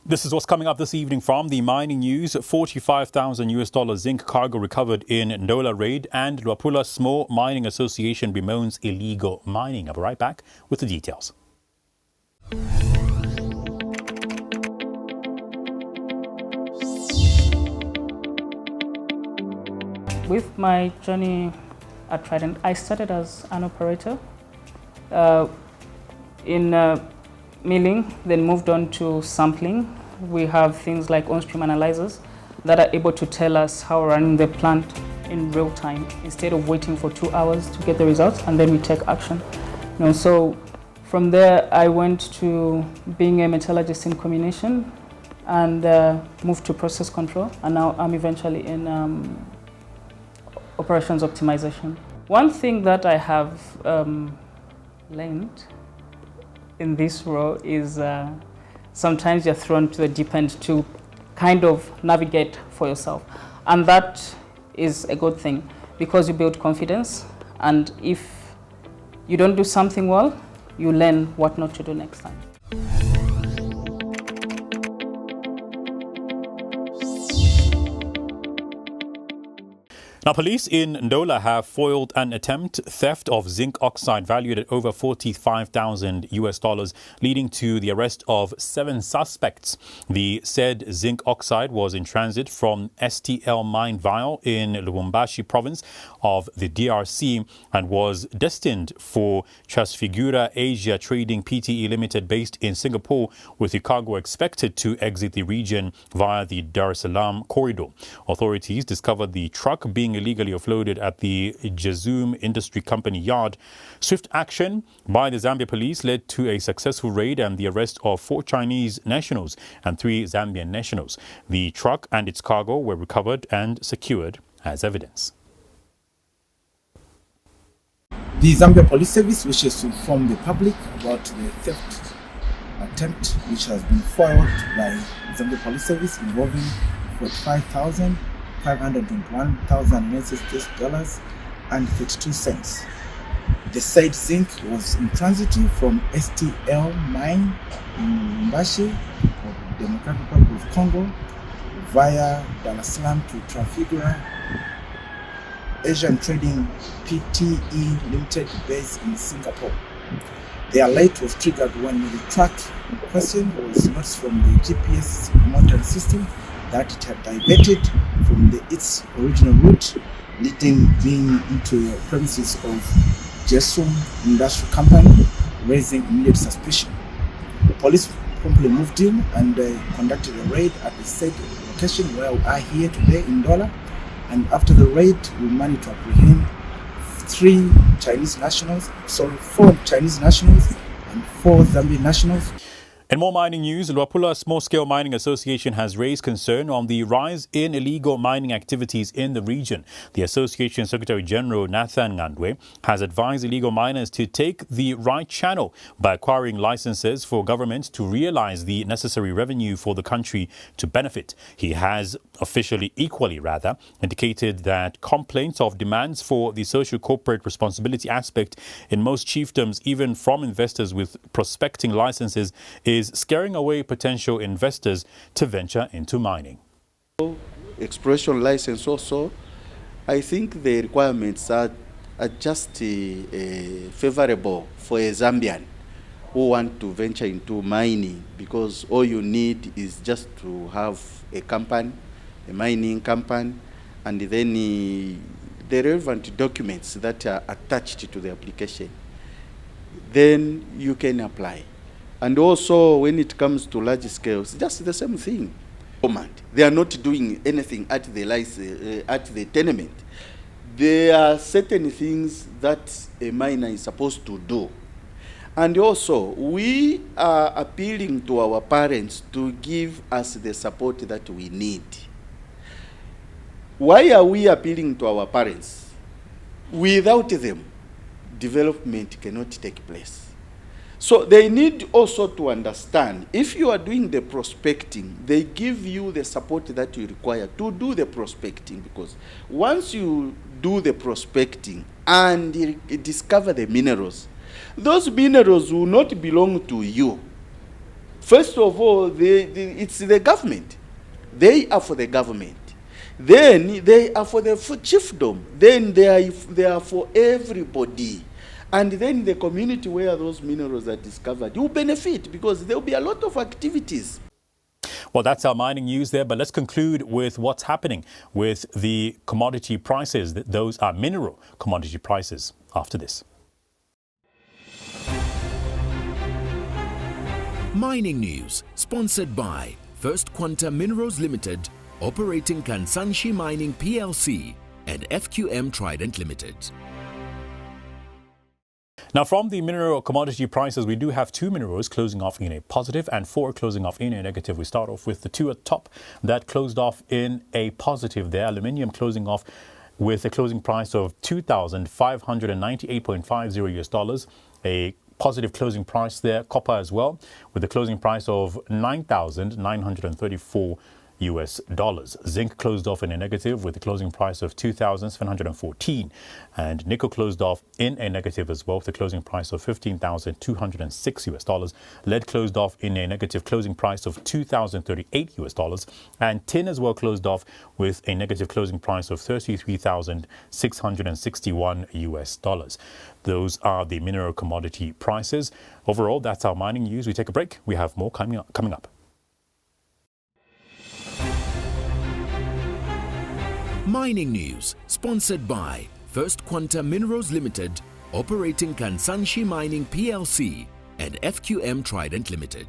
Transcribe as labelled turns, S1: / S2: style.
S1: This is what's coming up this evening from the mining news. $45,000 zinc cargo recovered in Ndola raid, and Luapula Small Mining Association bemoans illegal mining. I'll be right back with the details.
S2: With my journey at Trident, I started as an operator in milling, then moved on to sampling. We have things like on-stream analyzers that are able to tell us how we're running the plant in real time instead of waiting for 2 hours to get the results, and then we take action. So from there, I went to being a metallurgist in comminution and moved to process control, and now I'm eventually in operations optimization. One thing that I have learned in this role is sometimes you're thrown to the deep end to kind of navigate for yourself. And that is a good thing because you build confidence. And if you don't do something well, you learn what not to do next time.
S1: Now, police in Ndola have foiled an attempt theft of zinc oxide valued at over $45,000, leading to the arrest of 7 suspects. The said zinc oxide was in transit from STL Mine Vial in Lubumbashi province of the DRC and was destined for Transfigura Asia Trading Pte Limited based in Singapore, with the cargo expected to exit the region via the Dar es Salaam corridor. Authorities discovered the truck being illegally offloaded at the Jazum Industry Company yard. Swift action by the Zambia police led to a successful raid and the arrest of 4 Chinese nationals and 3 Zambian nationals. The truck and its cargo were recovered and secured as evidence.
S3: The Zambia Police Service wishes to inform the public about the theft attempt which has been foiled by Zambia Police Service involving $521,000 and 32 cents. The said zinc was in transit from STL mine in Lubumbashi, Democratic Republic of Congo, via Dar es Salaam to Transfigura Asian Trading Pte Limited based in Singapore. The alert was triggered when the truck in question was noticed from the GPS monitoring system that it had diverted from its original route, being into the premises of Jazum Industry Company, raising immediate suspicion. The police promptly moved in and conducted a raid at the said location where we are here today in Ndola. And after the raid, we managed to apprehend 4 Chinese nationals and 4 Zambian nationals.
S1: In more mining news, Luapula Small Scale Mining Association has raised concern on the rise in illegal mining activities in the region. The Association Secretary General Nathan Ngandwe has advised illegal miners to take the right channel by acquiring licenses for government to realize the necessary revenue for the country to benefit. He has equally indicated that complaints of demands for the social corporate responsibility aspect in most chiefdoms, even from investors with prospecting licenses, is scaring away potential investors to venture into mining.
S4: Exploration license also, I think the requirements are just favorable for a Zambian who want to venture into mining, because all you need is just to have a company, a mining company, and then the relevant documents that are attached to the application. Then you can apply. And also, when it comes to large scale, it's just the same thing. They are not doing anything at the tenement. There are certain things that a miner is supposed to do. And also, we are appealing to our parents to give us the support that we need. Why are we appealing to our parents? Without them, development cannot take place. So they need also to understand, if you are doing the prospecting, they give you the support that you require to do the prospecting, because once you do the prospecting and discover the minerals, those minerals will not belong to you. First of all, it's the government. They are for the government. Then they are for the chiefdom. Then they are for everybody. And then the community where those minerals are discovered, you benefit because there will be a lot of activities.
S1: Well, that's our mining news there, but let's conclude with what's happening with the commodity prices. Those are mineral commodity prices after this.
S5: Mining news sponsored by First Quanta Minerals Limited, operating Kansanshi Mining PLC and FQM Trident Limited.
S1: Now, from the mineral commodity prices, we do have two minerals closing off in a positive and four closing off in a negative. We start off with the two at top that closed off in a positive there. Aluminium closing off with a closing price of $2,598.50 US, a positive closing price there. Copper as well, with a closing price of $9,934 US. Zinc closed off in a negative with a closing price of $2,714, and nickel closed off in a negative as well with a closing price of $15,206 US. Lead closed off in a negative closing price of $2,038 US, and tin as well closed off with a negative closing price of $33,661 US. Those are the mineral commodity prices. Overall, that's our mining news. We take a break. We have more coming up.
S5: Mining news sponsored by First Quanta Minerals Limited, operating Kansanshi Mining PLC and FQM Trident Limited.